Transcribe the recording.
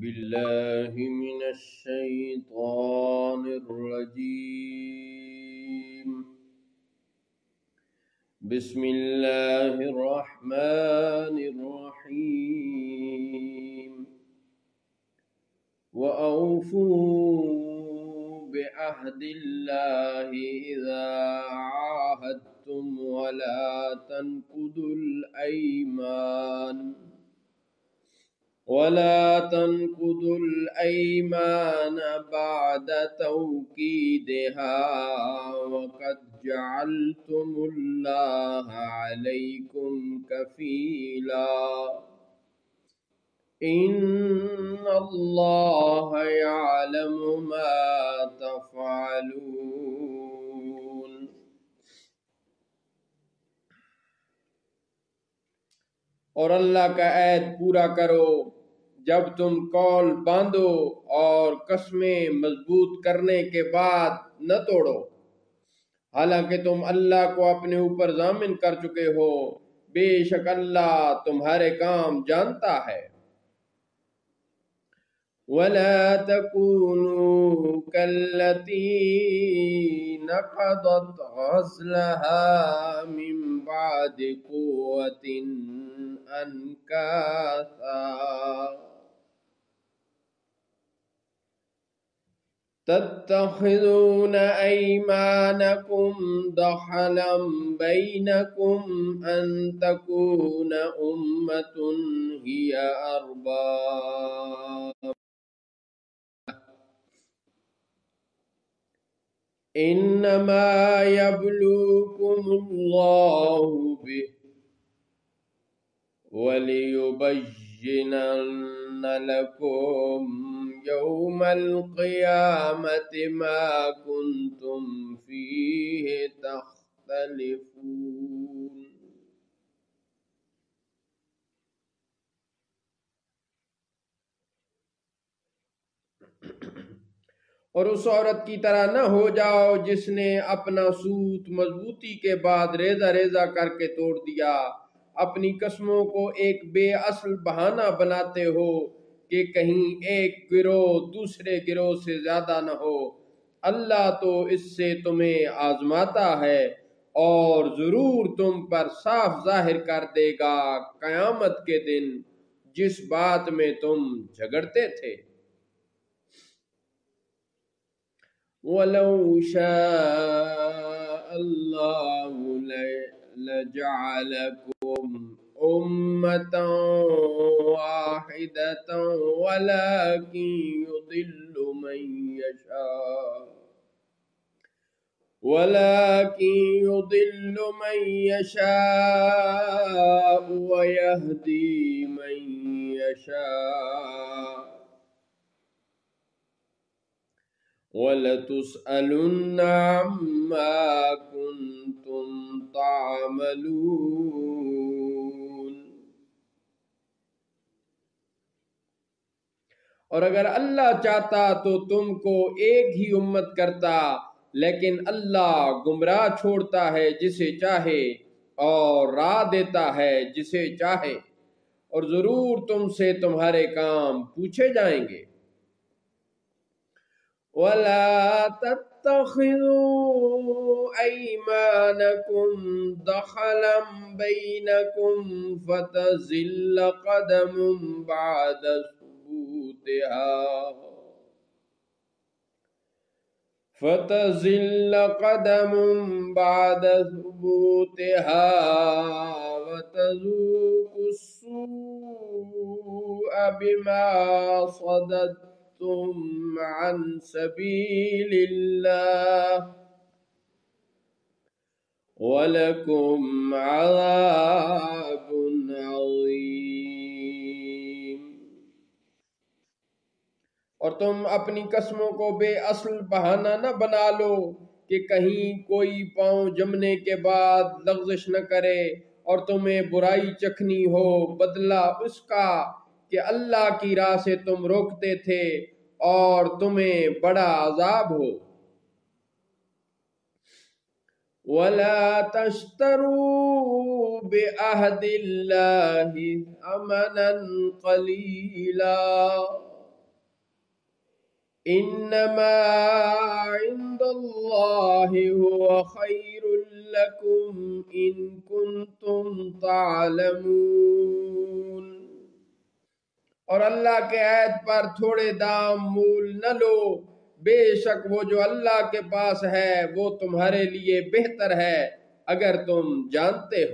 بالله من الشيطان الرجيم. بسم الله الرحمن الرحيم. وأوفوا بعهد الله إذا عاهدتم ولا تنقضوا الأيمان بعد توكيدها وقد جعلتم الله عليكم كفيلا إن الله يعلم ما تفعلون. اور اللہ کا عہد پورا کرو جب تم قول باندھو اور قسمیں مضبوط کرنے کے بعد نہ توڑو، حالانکہ تم اللہ کو اپنے اوپر ضامن کر چکے ہو، بے شک اللہ تمہارے کام جانتا ہے۔ وَلَا تَكُونُوا كَالَّتِي نَقَضَتْ غَزْلَهَا مِنْ بَعْدِ قُوَّةٍ أَنْكَاثًا تَتَّخِذُونَ أَيْمَانَكُمْ دَخَلًا بَيْنَكُمْ أَنْ تَكُونَ أُمَّةٌ هِيَ أَرْبَى إِنَّمَا يَبْلُوكُمُ اللَّهُ بِهِ وَلِيُبَيِّنَنَّ لَكُمْ يَوْمَ الْقِيَامَةِ مَا كُنْتُمْ فِيهِ تَخْتَلِفُونَ۔ اور اس عورت کی طرح نہ ہو جاؤ جس نے اپنا سوت مضبوطی کے بعد ریزہ ریزہ کر کے توڑ دیا، اپنی قسموں کو ایک بے اصل بہانہ بناتے ہو کہ کہیں ایک گروہ دوسرے گروہ سے زیادہ نہ ہو۔ اللہ تو اس سے تمہیں آزماتا ہے اور ضرور تم پر صاف ظاہر کر دے گا قیامت کے دن جس بات میں تم جھگڑتے تھے۔ وَلَوْ شَاءَ اللَّهُ لَجَعَلَكُمْ أُمَّةً وَاحِدَةً وَلَكِنْ يُضِلُّ مَنْ يَشَاءُ وَيَهْدِي مَنْ يَشَاءُ وَلَتُسْأَلُنَّ عَمَّا كُنْتُمْ تَعْمَلُونَ۔ اور اگر اللہ چاہتا تو تم کو ایک ہی امت کرتا، لیکن اللہ گمراہ چھوڑتا ہے جسے چاہے اور راہ دیتا ہے جسے چاہے، اور ضرور تم سے تمہارے کام پوچھے جائیں گے۔ وَلَا تَتَّخِذُوا أَيْمَانَكُمْ دَخَلًا بَيْنَكُمْ فَتَزِلَّ قَدَمٌ بعد ثبوتها وَتَذُوقُوا السُّوءَ بِمَا صَدَدتُّمْ عَنْ سَبِيلِ اللَّهِ وَلَكُمْ عَذَابٌ عَظِيمٌ۔ اور تم اپنی قسموں کو بے اصل بہانہ نہ بنا لو کہ کہیں کوئی پاؤں جمنے کے بعد لغزش نہ کرے اور تمہیں برائی چکھنی ہو بدلہ اس کا کہ اللہ کی راہ سے تم روکتے تھے اور تمہیں بڑا عذاب ہو۔ وَلَا تَشْتَرُوا بِعَهْدِ اللَّهِ ثَمَنًا قَلِيلًا انما عند اللہ هو خیر لکم ان کنتم تعلمون، اور اللہ کے عہد پر تھوڑے دام مول نہ لو، بے شک وہ جو اللہ کے پاس ہے وہ تمہارے لیے بہتر ہے اگر تم جانتے ہو۔